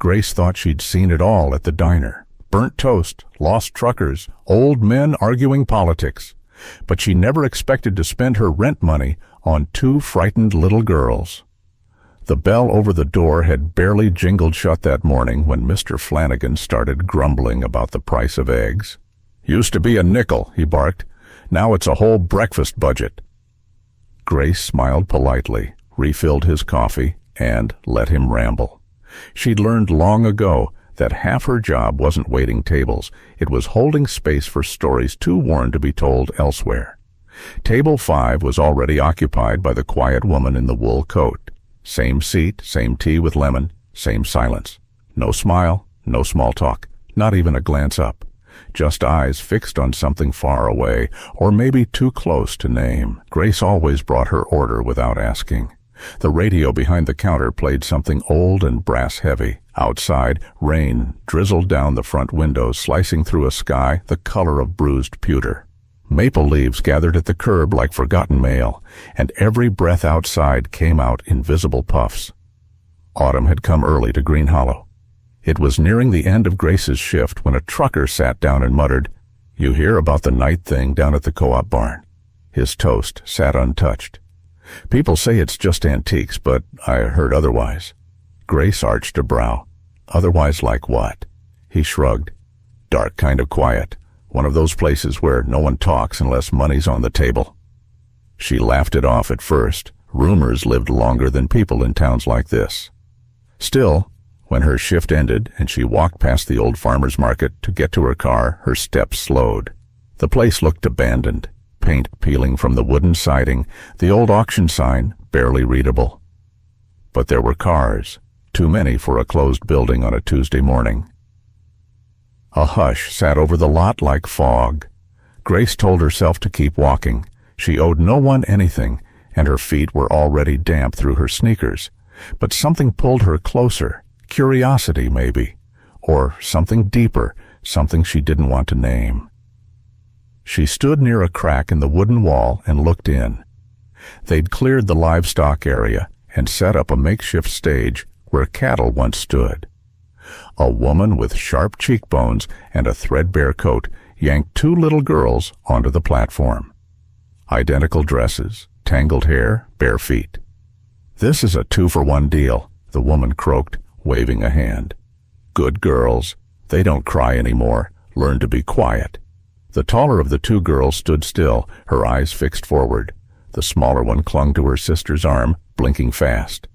Grace thought she'd seen it all at the diner. Burnt toast, lost truckers, old men arguing politics. But she never expected to spend her rent money on 2 frightened little girls. The bell over the door had barely jingled shut that morning when Mr. Flanagan started grumbling about the price of eggs. "Used to be a nickel," he barked. "Now it's a whole breakfast budget." Grace smiled politely, refilled his coffee, and let him ramble. She'd learned long ago that half her job wasn't waiting tables, it was holding space for stories too worn to be told elsewhere. Table 5 was already occupied by the quiet woman in the wool coat. Same seat, same tea with lemon, same silence. No smile, no small talk, not even a glance up. Just eyes fixed on something far away, or maybe too close to name. Grace always brought her order without asking. The radio behind the counter played something old and brass-heavy. Outside, rain drizzled down the front windows, slicing through a sky the color of bruised pewter. Maple leaves gathered at the curb like forgotten mail, and every breath outside came out in visible puffs. Autumn had come early to Green Hollow. It was nearing the end of Grace's shift when a trucker sat down and muttered, "You hear about the night thing down at the co-op barn?" His toast sat untouched. "People say it's just antiques, but I heard otherwise." Grace arched a brow. "Otherwise like what?" He shrugged. "Dark kind of quiet. One of those places where no one talks unless money's on the table." She laughed it off at first. Rumors lived longer than people in towns like this. Still, when her shift ended and she walked past the old farmer's market to get to her car, her steps slowed. The place looked abandoned, paint peeling from the wooden siding, the old auction sign barely readable. But there were cars, too many for a closed building on a Tuesday morning. A hush sat over the lot like fog. Grace told herself to keep walking. She owed no one anything, and her feet were already damp through her sneakers. But something pulled her closer. Curiosity, maybe. Or something deeper, something she didn't want to name. She stood near a crack in the wooden wall and looked in. They'd cleared the livestock area and set up a makeshift stage where cattle once stood. A woman with sharp cheekbones and a threadbare coat yanked 2 little girls onto the platform. Identical dresses, tangled hair, bare feet. "This is a 2-for-1 deal," the woman croaked, waving a hand. "Good girls. They don't cry anymore. Learn to be quiet." The taller of the 2 girls stood still, her eyes fixed forward. The smaller one clung to her sister's arm, blinking fast.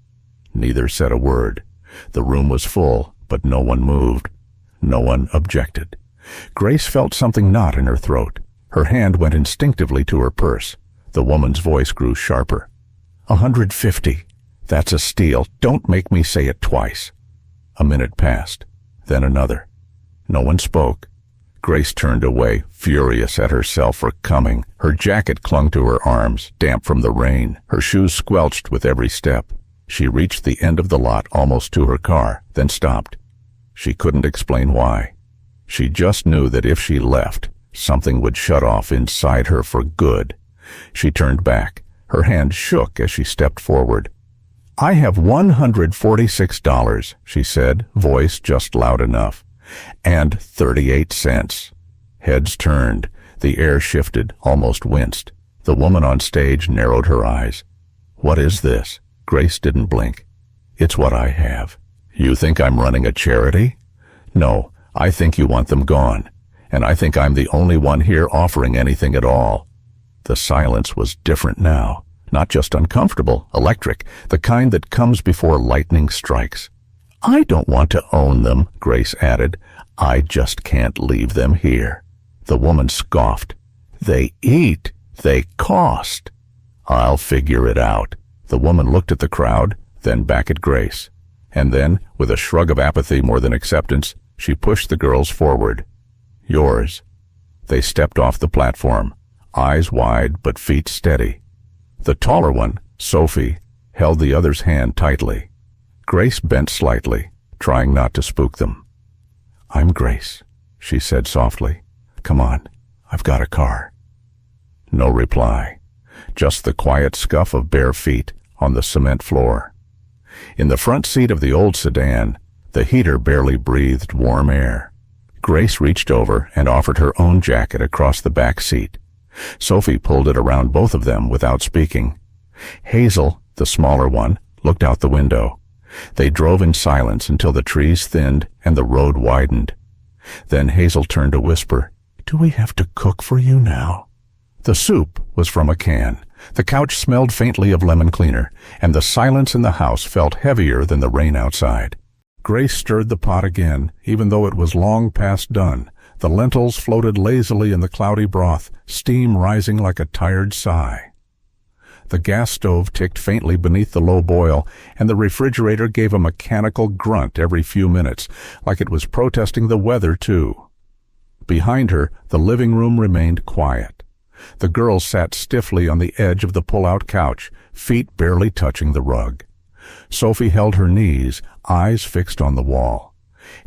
Neither said a word. The room was full, but no one moved. No one objected. Grace felt something knot in her throat. Her hand went instinctively to her purse. The woman's voice grew sharper. $150. That's a steal. Don't make me say it twice." A minute passed, then another. No one spoke. Grace turned away, furious at herself for coming. Her jacket clung to her arms, damp from the rain. Her shoes squelched with every step. She reached the end of the lot almost to her car, then stopped. She couldn't explain why. She just knew that if she left, something would shut off inside her for good. She turned back. Her hand shook as she stepped forward. "I have $146, she said, voice just loud enough. "And 38 cents. Heads turned. The air shifted, almost winced. The woman on stage narrowed her eyes. "What is this?" Grace didn't blink. "It's what I have." "You think I'm running a charity?" "No, I think you want them gone. And I think I'm the only one here offering anything at all." The silence was different now. Not just uncomfortable, electric, the kind that comes before lightning strikes. "I don't want to own them," Grace added. "I just can't leave them here." The woman scoffed. "They eat. They cost." "I'll figure it out." The woman looked at the crowd, then back at Grace. And then, with a shrug of apathy more than acceptance, she pushed the girls forward. "Yours." They stepped off the platform, eyes wide but feet steady. The taller one, Sophie, held the other's hand tightly. Grace bent slightly, trying not to spook them. "I'm Grace," she said softly. "Come on, I've got a car." No reply, just the quiet scuff of bare feet on the cement floor. In the front seat of the old sedan, The heater barely breathed warm air. Grace reached over and offered her own jacket across the back seat. Sophie pulled it around both of them without speaking. Hazel, the smaller one, looked out the window. They drove in silence until the trees thinned and the road widened. Then Hazel turned to whisper, "Do we have to cook for you now?" The soup was from a can. The couch smelled faintly of lemon cleaner, and the silence in the house felt heavier than the rain outside. Grace stirred the pot again, even though it was long past done. The lentils floated lazily in the cloudy broth, steam rising like a tired sigh. The gas stove ticked faintly beneath the low boil, and the refrigerator gave a mechanical grunt every few minutes, like it was protesting the weather, too. Behind her, the living room remained quiet. The girls sat stiffly on the edge of the pull-out couch, feet barely touching the rug. Sophie held her knees, eyes fixed on the wall.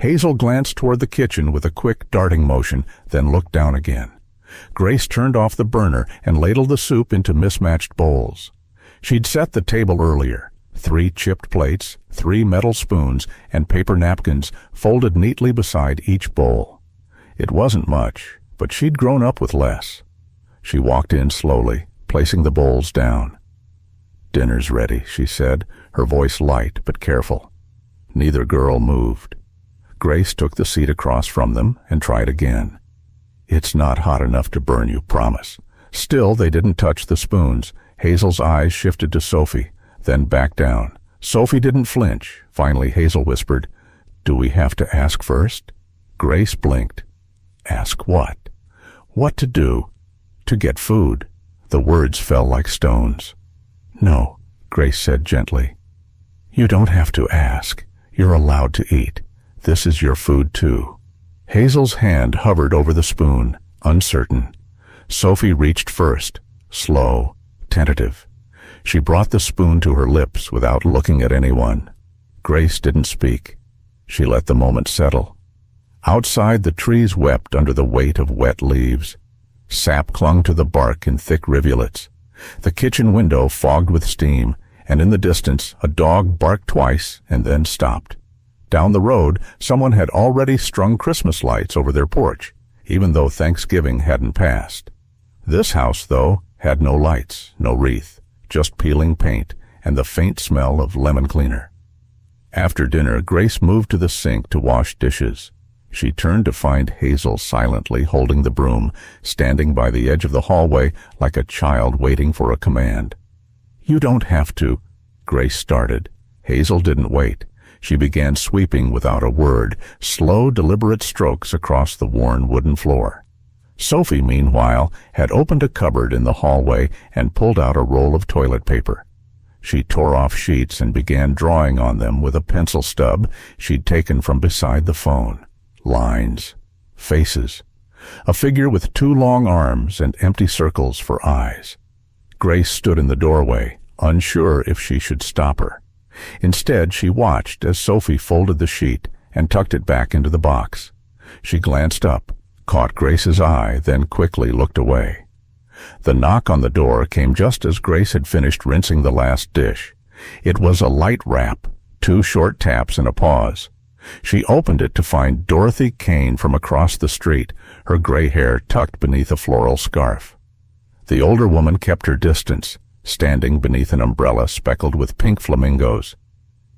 Hazel glanced toward the kitchen with a quick darting motion, then looked down again. Grace turned off the burner and ladled the soup into mismatched bowls. She'd set the table earlier. 3 chipped plates, 3 metal spoons, and paper napkins folded neatly beside each bowl. It wasn't much, but she'd grown up with less. She walked in slowly, placing the bowls down. "Dinner's ready," she said, her voice light but careful. Neither girl moved. Grace took the seat across from them and tried again. "It's not hot enough to burn you, promise." Still, they didn't touch the spoons. Hazel's eyes shifted to Sophie, then back down. Sophie didn't flinch. Finally, Hazel whispered, "Do we have to ask first?" Grace blinked. "Ask what?" "What to do. To get food." The words fell like stones. "No," Grace said gently. "You don't have to ask. You're allowed to eat. This is your food, too." Hazel's hand hovered over the spoon, uncertain. Sophie reached first, slow, tentative. She brought the spoon to her lips without looking at anyone. Grace didn't speak. She let the moment settle. Outside, the trees wept under the weight of wet leaves. Sap clung to the bark in thick rivulets. The kitchen window fogged with steam, and in the distance a dog barked twice and then stopped. Down the road, someone had already strung Christmas lights over their porch, even though Thanksgiving hadn't passed. This house, though, had no lights, no wreath, just peeling paint and the faint smell of lemon cleaner. After dinner, Grace moved to the sink to wash dishes. She turned to find Hazel silently holding the broom, standing by the edge of the hallway like a child waiting for a command. "You don't have to," Grace started. Hazel didn't wait. She began sweeping without a word, slow, deliberate strokes across the worn wooden floor. Sophie, meanwhile, had opened a cupboard in the hallway and pulled out a roll of toilet paper. She tore off sheets and began drawing on them with a pencil stub she'd taken from beside the phone. Lines, faces, a figure with 2 long arms and empty circles for eyes. Grace stood in the doorway, unsure if she should stop her. Instead, she watched as Sophie folded the sheet and tucked it back into the box. She glanced up, caught Grace's eye, then quickly looked away. The knock on the door came just as Grace had finished rinsing the last dish. It was a light rap, 2 short taps and a pause. She opened it to find Dorothy Kane from across the street, her gray hair tucked beneath a floral scarf. The older woman kept her distance, standing beneath an umbrella speckled with pink flamingos.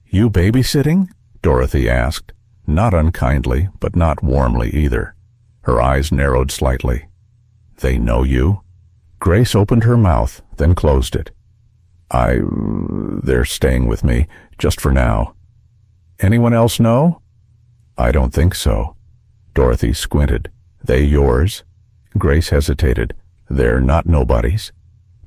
"You babysitting?" Dorothy asked, not unkindly, but not warmly either. Her eyes narrowed slightly. "They know you?" Grace opened her mouth, then closed it. They're staying with me, just for now." "Anyone else know?" "I don't think so." Dorothy squinted. "They yours?" Grace hesitated. "They're not nobodies."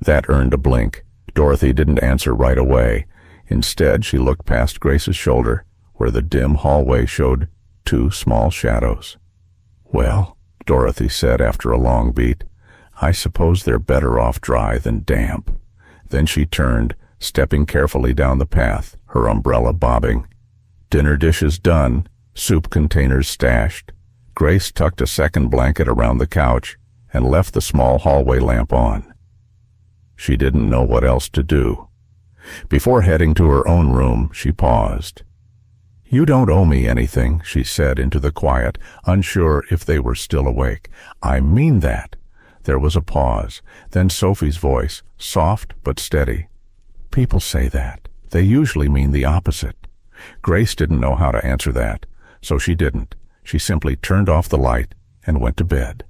That earned a blink. Dorothy didn't answer right away. Instead, she looked past Grace's shoulder, where the dim hallway showed 2 small shadows. "Well," Dorothy said after a long beat, "I suppose they're better off dry than damp." Then she turned, stepping carefully down the path, her umbrella bobbing. Dinner dishes done, soup containers stashed. Grace tucked a second blanket around the couch and left the small hallway lamp on. She didn't know what else to do. Before heading to her own room, she paused. "You don't owe me anything," she said into the quiet, unsure if they were still awake. "I mean that." There was a pause, then Sophie's voice, soft but steady. "People say that. They usually mean the opposite." Grace didn't know how to answer that, so she didn't. She simply turned off the light and went to bed.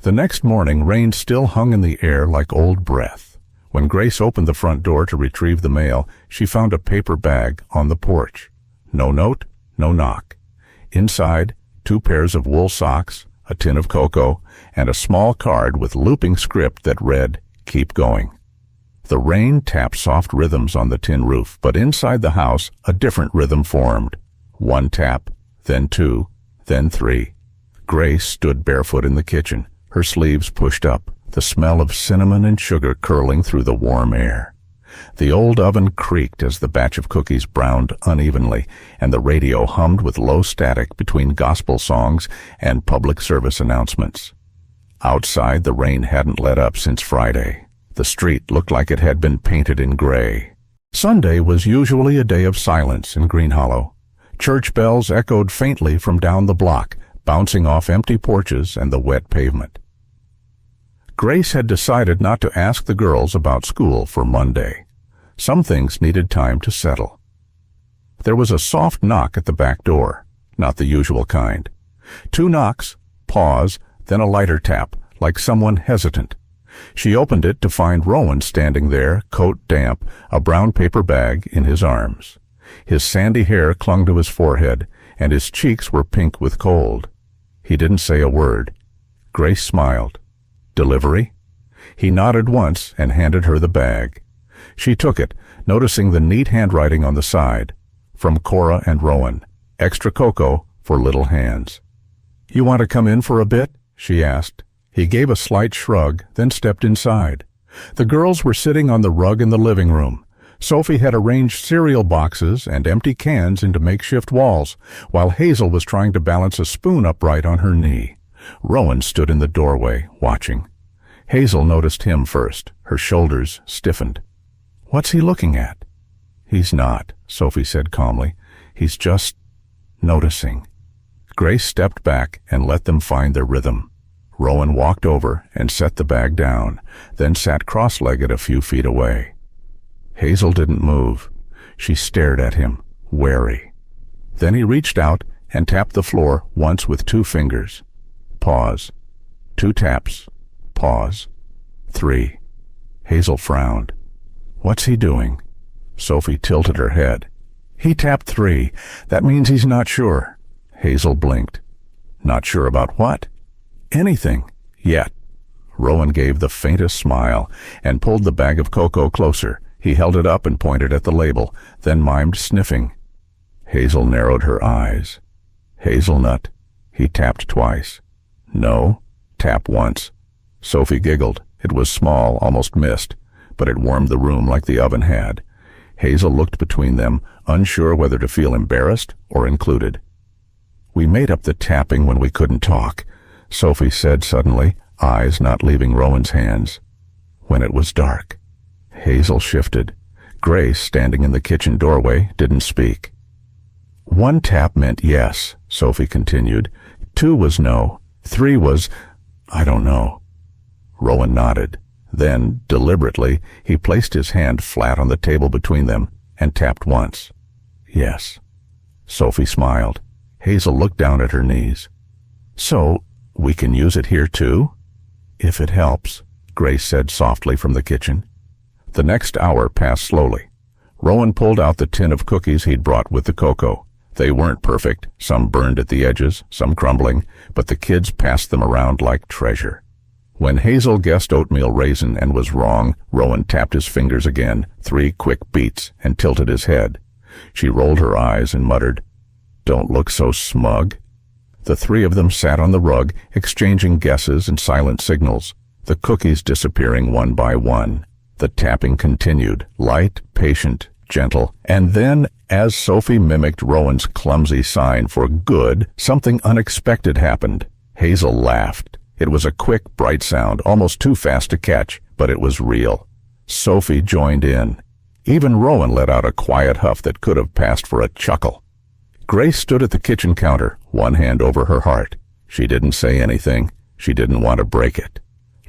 The next morning, rain still hung in the air like old breath. When Grace opened the front door to retrieve the mail, she found a paper bag on the porch. No note, no knock. Inside, 2 pairs of wool socks, a tin of cocoa, and a small card with looping script that read, "Keep going." The rain tapped soft rhythms on the tin roof, but inside the house a different rhythm formed. 1 tap, then 2, then 3. Grace stood barefoot in the kitchen, her sleeves pushed up, the smell of cinnamon and sugar curling through the warm air. The old oven creaked as the batch of cookies browned unevenly, and the radio hummed with low static between gospel songs and public service announcements. Outside, the rain hadn't let up since Friday. The street looked like it had been painted in gray. Sunday was usually a day of silence in Green Hollow. Church bells echoed faintly from down the block, bouncing off empty porches and the wet pavement. Grace had decided not to ask the girls about school for Monday. Some things needed time to settle. There was a soft knock at the back door, not the usual kind. 2 knocks, pause, then a lighter tap, like someone hesitant. She opened it to find Rowan standing there, coat damp, a brown paper bag in his arms. His sandy hair clung to his forehead, and his cheeks were pink with cold. He didn't say a word. Grace smiled. "Delivery?" He nodded once and handed her the bag. She took it, noticing the neat handwriting on the side. From Cora and Rowan. Extra cocoa for little hands. "You want to come in for a bit?" she asked. He gave a slight shrug, then stepped inside. The girls were sitting on the rug in the living room. Sophie had arranged cereal boxes and empty cans into makeshift walls, while Hazel was trying to balance a spoon upright on her knee. Rowan stood in the doorway, watching. Hazel noticed him first. Her shoulders stiffened. "What's he looking at?" "He's not," Sophie said calmly. "He's just noticing." Grace stepped back and let them find their rhythm. Rowan walked over and set the bag down, then sat cross-legged a few feet away. Hazel didn't move. She stared at him, wary. Then he reached out and tapped the floor once with 2 fingers. Pause. 2 taps. Pause. 3. Hazel frowned. "What's he doing?" Sophie tilted her head. "He tapped 3. That means he's not sure." Hazel blinked. "Not sure about what?" "Anything. Yet." Rowan gave the faintest smile and pulled the bag of cocoa closer. He held it up and pointed at the label, then mimed sniffing. Hazel narrowed her eyes. "Hazelnut." He tapped twice. "No." Tap once. Sophie giggled. It was small, almost missed, but it warmed the room like the oven had. Hazel looked between them, unsure whether to feel embarrassed or included. "We made up the tapping when we couldn't talk," Sophie said suddenly, eyes not leaving Rowan's hands. "When it was dark." Hazel shifted. Grace, standing in the kitchen doorway, didn't speak. "1 tap meant yes," Sophie continued. 2 was no. 3 was, I don't know. Rowan nodded. Then, deliberately, he placed his hand flat on the table between them and tapped once. "Yes." Sophie smiled. Hazel looked down at her knees. "So, we can use it here too?" "If it helps," Grace said softly from the kitchen. The next hour passed slowly. Rowan pulled out the tin of cookies he'd brought with the cocoa. They weren't perfect, some burned at the edges, some crumbling, but the kids passed them around like treasure. When Hazel guessed oatmeal raisin and was wrong, Rowan tapped his fingers again, 3 quick beats, and tilted his head. She rolled her eyes and muttered, "Don't look so smug." The 3 of them sat on the rug, exchanging guesses and silent signals, the cookies disappearing one by one. The tapping continued, light, patient, gentle, and then, as Sophie mimicked Rowan's clumsy sign for good, something unexpected happened. Hazel laughed. It was a quick, bright sound, almost too fast to catch, but it was real. Sophie joined in. Even Rowan let out a quiet huff that could have passed for a chuckle. Grace stood at the kitchen counter, one hand over her heart. She didn't say anything. She didn't want to break it.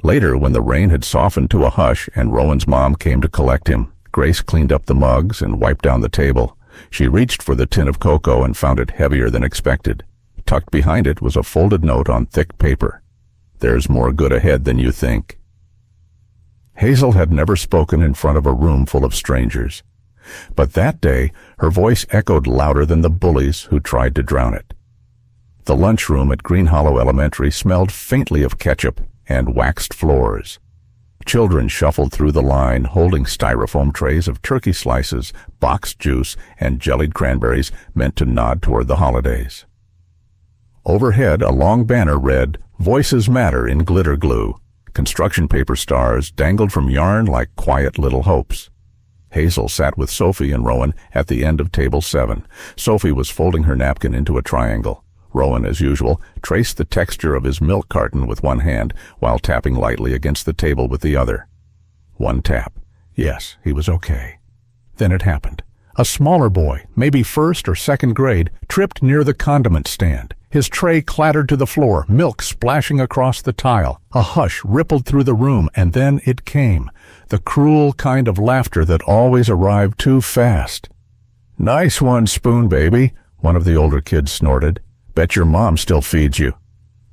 Later, when the rain had softened to a hush and Rowan's mom came to collect him, Grace cleaned up the mugs and wiped down the table. She reached for the tin of cocoa and found it heavier than expected. Tucked behind it was a folded note on thick paper. "There's more good ahead than you think." Hazel had never spoken in front of a room full of strangers. But that day, her voice echoed louder than the bullies who tried to drown it. The lunchroom at Green Hollow Elementary smelled faintly of ketchup and waxed floors. Children shuffled through the line, holding styrofoam trays of turkey slices, boxed juice, and jellied cranberries meant to nod toward the holidays. Overhead, a long banner read, "Voices Matter" in glitter glue. Construction paper stars dangled from yarn like quiet little hopes. Hazel sat with Sophie and Rowan at the end of table 7. Sophie was folding her napkin into a triangle. Rowan, as usual, traced the texture of his milk carton with one hand while tapping lightly against the table with the other. One tap. Yes, he was okay. Then it happened. A smaller boy, maybe first or second grade, tripped near the condiment stand. His tray clattered to the floor, milk splashing across the tile. A hush rippled through the room, and then it came. The cruel kind of laughter that always arrived too fast. "Nice one, Spoon Baby," one of the older kids snorted. "Bet your mom still feeds you."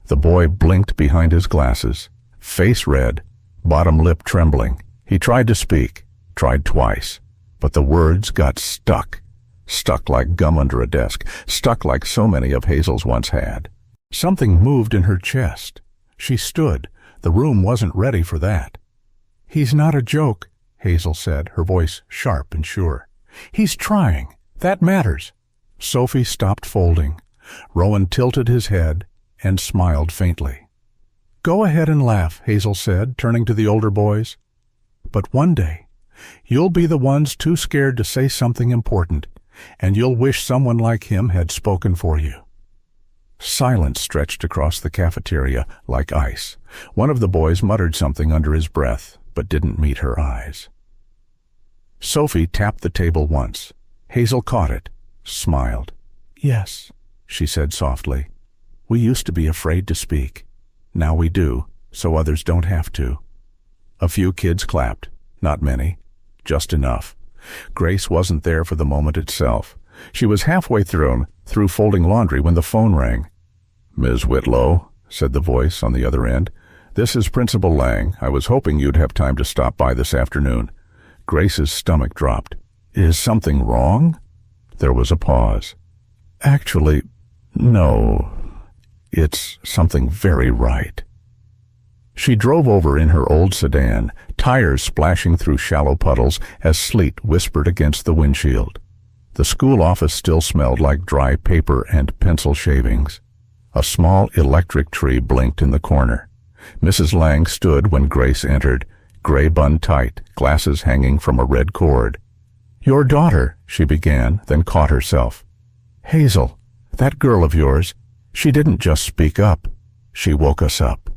The boy blinked behind his glasses, face red, bottom lip trembling. He tried to speak, tried twice, but the words got stuck. Stuck like gum under a desk, stuck like so many of Hazel's once had. Something moved in her chest. She stood. The room wasn't ready for that. "He's not a joke," Hazel said, her voice sharp and sure. "He's trying. That matters." Sophie stopped folding. Rowan tilted his head and smiled faintly. "Go ahead and laugh," Hazel said, turning to the older boys. "But one day, you'll be the ones too scared to say something important, and you'll wish someone like him had spoken for you." Silence stretched across the cafeteria like ice. One of the boys muttered something under his breath, but didn't meet her eyes. Sophie tapped the table once. Hazel caught it, smiled. "Yes," she said softly. "We used to be afraid to speak. Now we do, so others don't have to." A few kids clapped, not many, just enough. Grace wasn't there for the moment itself. She was halfway through folding laundry when the phone rang. "Ms. Whitlow," said the voice on the other end. "This is Principal Lang. I was hoping you'd have time to stop by this afternoon." Grace's stomach dropped. "Is something wrong?" There was a pause. "Actually, no. It's something very right." She drove over in her old sedan, tires splashing through shallow puddles as sleet whispered against the windshield. The school office still smelled like dry paper and pencil shavings. A small electric tree blinked in the corner. Mrs. Lang stood when Grace entered, gray bun tight, glasses hanging from a red cord. "Your daughter," she began, then caught herself. "Hazel, that girl of yours, she didn't just speak up. She woke us up."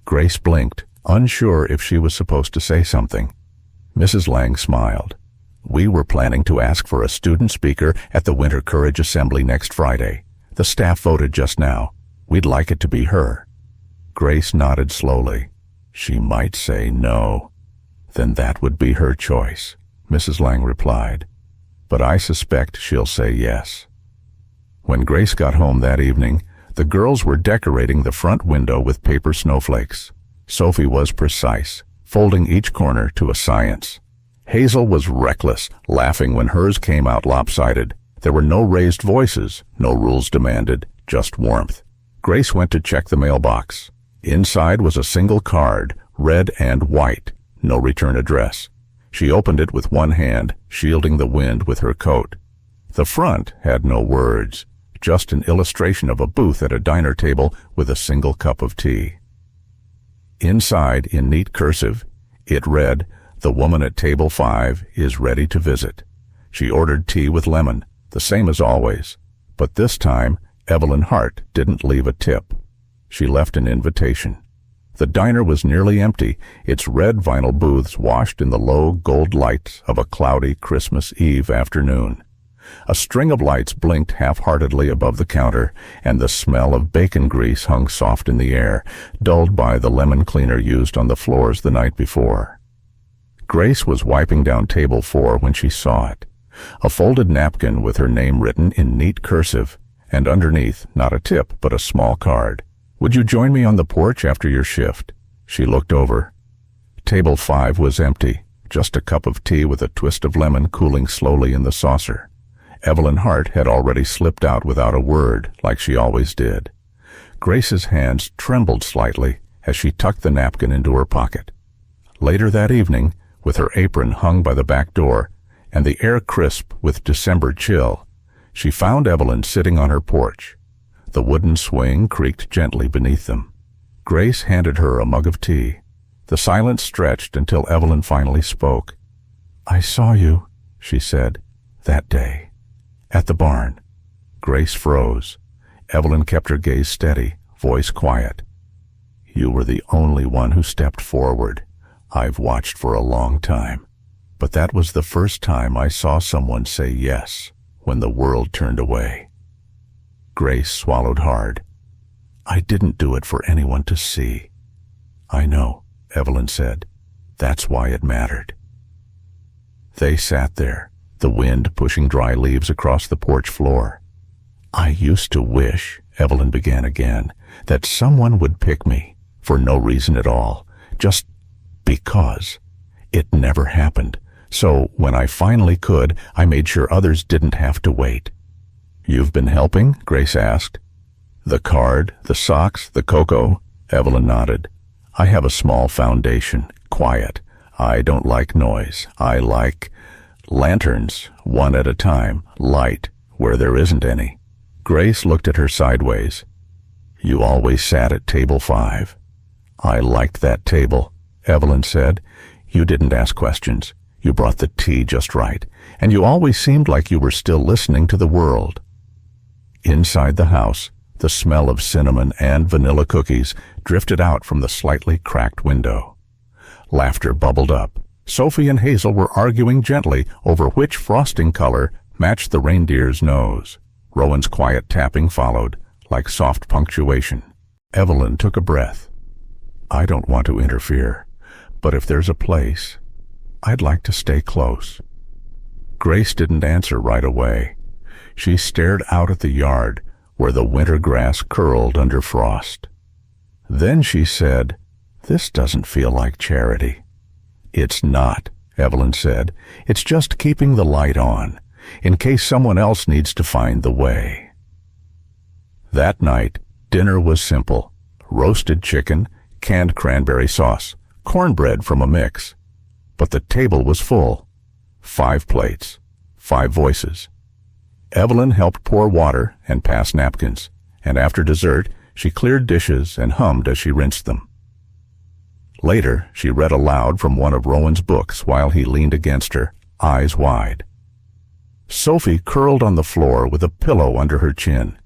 Grace blinked, unsure if she was supposed to say something. Mrs. Lang smiled. "We were planning to ask for a student speaker at the Winter Courage Assembly next Friday. The staff voted just now. We'd like it to be her." Grace nodded slowly. "She might say no." "Then that would be her choice," Mrs. Lang replied. "But I suspect she'll say yes." When Grace got home that evening, the girls were decorating the front window with paper snowflakes. Sophie was precise, folding each corner to a science. Hazel was reckless, laughing when hers came out lopsided. There were no raised voices, no rules demanded, just warmth. Grace went to check the mailbox. Inside was a single card, red and white, no return address. She opened it with one hand, shielding the wind with her coat. The front had no words, just an illustration of a booth at a diner table with a single cup of tea. Inside, in neat cursive, it read, "The woman at table 5 is ready to visit." She ordered tea with lemon, the same as always, but this time Evelyn Hart didn't leave a tip. She left an invitation. The diner was nearly empty, its red vinyl booths washed in the low gold lights of a cloudy Christmas Eve afternoon. A string of lights blinked half-heartedly above the counter, and the smell of bacon grease hung soft in the air, dulled by the lemon cleaner used on the floors the night before. Grace was wiping down table 4 when she saw it. A folded napkin with her name written in neat cursive, and underneath not a tip but a small card. "Would you join me on the porch after your shift?" She looked over. Table 5 was empty, just a cup of tea with a twist of lemon cooling slowly in the saucer. Evelyn Hart had already slipped out without a word, like she always did. Grace's hands trembled slightly as she tucked the napkin into her pocket. Later that evening, with her apron hung by the back door and the air crisp with December chill, she found Evelyn sitting on her porch. The wooden swing creaked gently beneath them. Grace handed her a mug of tea. The silence stretched until Evelyn finally spoke. "I saw you," she said, "that day. At the barn." Grace froze. Evelyn kept her gaze steady, voice quiet. "You were the only one who stepped forward. I've watched for a long time. But that was the first time I saw someone say yes when the world turned away." Grace swallowed hard. "I didn't do it for anyone to see." "I know," Evelyn said. "That's why it mattered." They sat there, the wind pushing dry leaves across the porch floor. "I used to wish," Evelyn began again, "that someone would pick me, for no reason at all, just because. It never happened, so when I finally could, I made sure others didn't have to wait." "You've been helping?" Grace asked. "The card, the socks, the cocoa," Evelyn nodded. "I have a small foundation, quiet. I don't like noise. I like lanterns, one at a time, light where there isn't any." Grace looked at her sideways. "You always sat at table 5. "I liked that table," Evelyn said. "You didn't ask questions. You brought the tea just right, and you always seemed like you were still listening to the world." Inside the house, the smell of cinnamon and vanilla cookies drifted out from the slightly cracked window. Laughter bubbled up. Sophie and Hazel were arguing gently over which frosting color matched the reindeer's nose. Rowan's quiet tapping followed, like soft punctuation. Evelyn took a breath. "I don't want to interfere, but if there's a place, I'd like to stay close." Grace didn't answer right away. She stared out at the yard, where the winter grass curled under frost. Then she said, "This doesn't feel like charity." "It's not," Evelyn said. "It's just keeping the light on, in case someone else needs to find the way." That night, dinner was simple. Roasted chicken, canned cranberry sauce, cornbread from a mix. But the table was full. 5 plates, 5 voices. Evelyn helped pour water and pass napkins, and after dessert, she cleared dishes and hummed as she rinsed them. Later, she read aloud from one of Rowan's books while he leaned against her, eyes wide. Sophie curled on the floor with a pillow under her chin.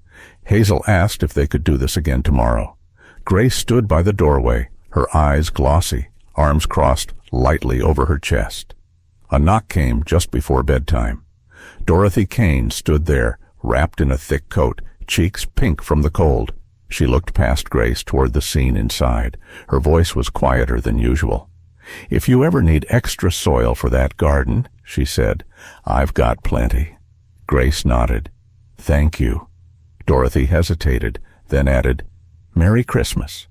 Hazel asked if they could do this again tomorrow. Grace stood by the doorway, her eyes glossy, arms crossed lightly over her chest. A knock came just before bedtime. Dorothy Kane stood there, wrapped in a thick coat, cheeks pink from the cold. She looked past Grace toward the scene inside. Her voice was quieter than usual. "If you ever need extra soil for that garden," she said, "I've got plenty." Grace nodded. "Thank you." Dorothy hesitated, then added, "Merry Christmas."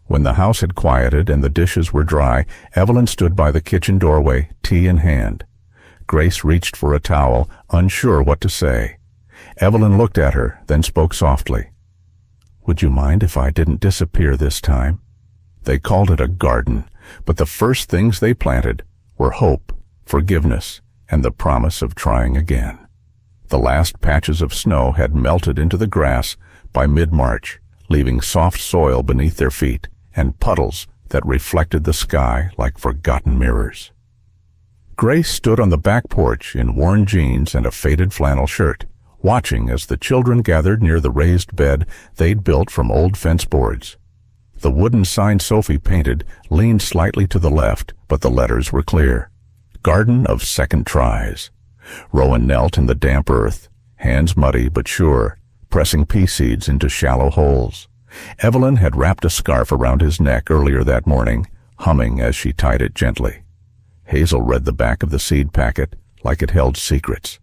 When the house had quieted and the dishes were dry, Evelyn stood by the kitchen doorway, tea in hand. Grace reached for a towel, unsure what to say. Evelyn looked at her, then spoke softly. "Would you mind if I didn't disappear this time?" They called it a garden, but the first things they planted were hope, forgiveness, and the promise of trying again. The last patches of snow had melted into the grass by mid-March, leaving soft soil beneath their feet and puddles that reflected the sky like forgotten mirrors. Grace stood on the back porch in worn jeans and a faded flannel shirt, watching as the children gathered near the raised bed they'd built from old fence boards. The wooden sign Sophie painted leaned slightly to the left, but the letters were clear. Garden of Second Tries. Rowan knelt in the damp earth, hands muddy but sure, pressing pea seeds into shallow holes. Evelyn had wrapped a scarf around his neck earlier that morning, humming as she tied it gently. Hazel read the back of the seed packet like it held secrets.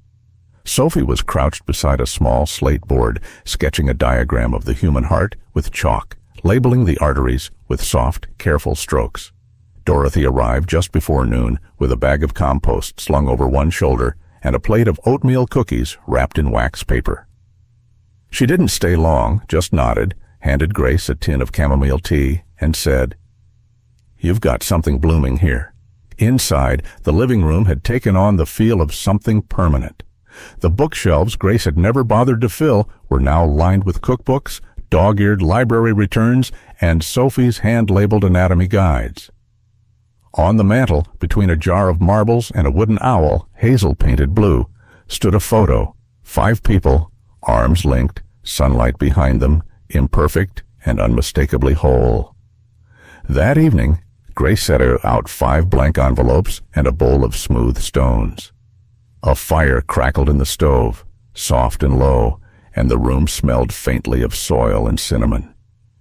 Sophie was crouched beside a small slate board, sketching a diagram of the human heart with chalk, labeling the arteries with soft, careful strokes. Dorothy arrived just before noon with a bag of compost slung over one shoulder and a plate of oatmeal cookies wrapped in wax paper. She didn't stay long, just nodded, handed Grace a tin of chamomile tea, and said, "You've got something blooming here." Inside, the living room had taken on the feel of something permanent. The bookshelves Grace had never bothered to fill were now lined with cookbooks, dog-eared library returns, and Sophie's hand-labeled anatomy guides. On the mantel, between a jar of marbles and a wooden owl, Hazel painted blue, stood a photo. 5 people, arms linked, sunlight behind them, imperfect and unmistakably whole. That evening, Grace set out 5 blank envelopes and a bowl of smooth stones. A fire crackled in the stove, soft and low, and the room smelled faintly of soil and cinnamon.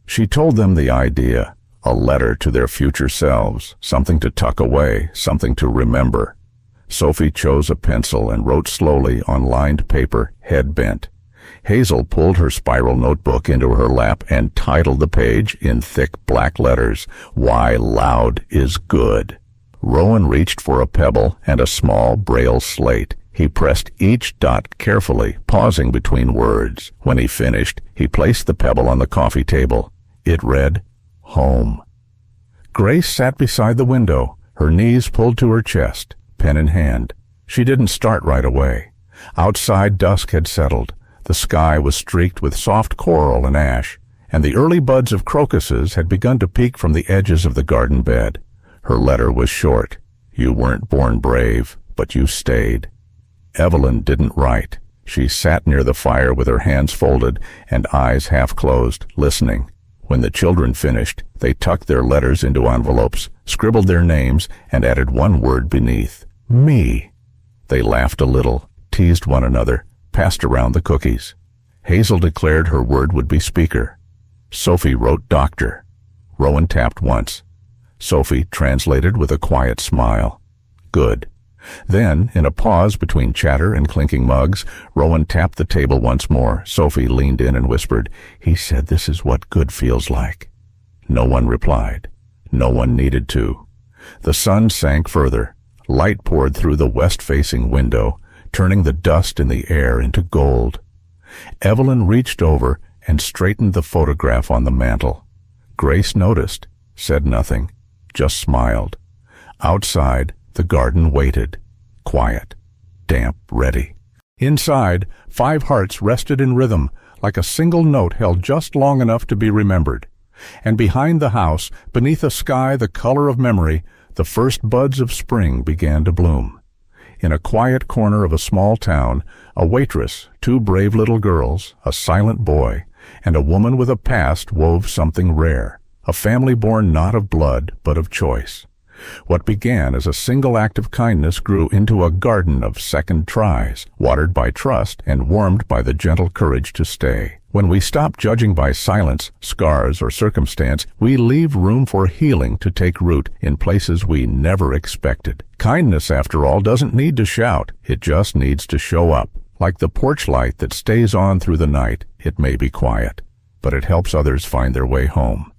She told them the idea, a letter to their future selves, something to tuck away, something to remember. Sophie chose a pencil and wrote slowly on lined paper, head bent. Hazel pulled her spiral notebook into her lap and titled the page in thick black letters, "Why Loud is Good." Rowan reached for a pebble and a small braille slate. He pressed each dot carefully, pausing between words. When he finished, he placed the pebble on the coffee table. It read, "Home." Grace sat beside the window, her knees pulled to her chest, pen in hand. She didn't start right away. Outside, dusk had settled. The sky was streaked with soft coral and ash, and the early buds of crocuses had begun to peek from the edges of the garden bed. Her letter was short. "You weren't born brave, but you stayed." Evelyn didn't write. She sat near the fire with her hands folded and eyes half closed, listening. When the children finished, they tucked their letters into envelopes, scribbled their names, and added one word beneath, "Me." They laughed a little, teased one another, passed around the cookies. Hazel declared her word would be speaker. Sophie wrote doctor. Rowan tapped once. Sophie translated with a quiet smile. Good. Then, in a pause between chatter and clinking mugs, Rowan tapped the table once more. Sophie leaned in and whispered, "He said this is what good feels like." No one replied. No one needed to. The sun sank further. Light poured through the west-facing window, turning the dust in the air into gold. Evelyn reached over and straightened the photograph on the mantel. Grace noticed, said nothing, just smiled. Outside, the garden waited, quiet, damp, ready. Inside, 5 hearts rested in rhythm, like a single note held just long enough to be remembered. And behind the house, beneath a sky the color of memory, the first buds of spring began to bloom. In a quiet corner of a small town, a waitress, 2 brave little girls, a silent boy, and a woman with a past wove something rare, a family born not of blood but of choice. What began as a single act of kindness grew into a garden of second tries, watered by trust and warmed by the gentle courage to stay. When we stop judging by silence, scars, or circumstance, we leave room for healing to take root in places we never expected. Kindness, after all, doesn't need to shout. It just needs to show up. Like the porch light that stays on through the night, it may be quiet, but it helps others find their way home.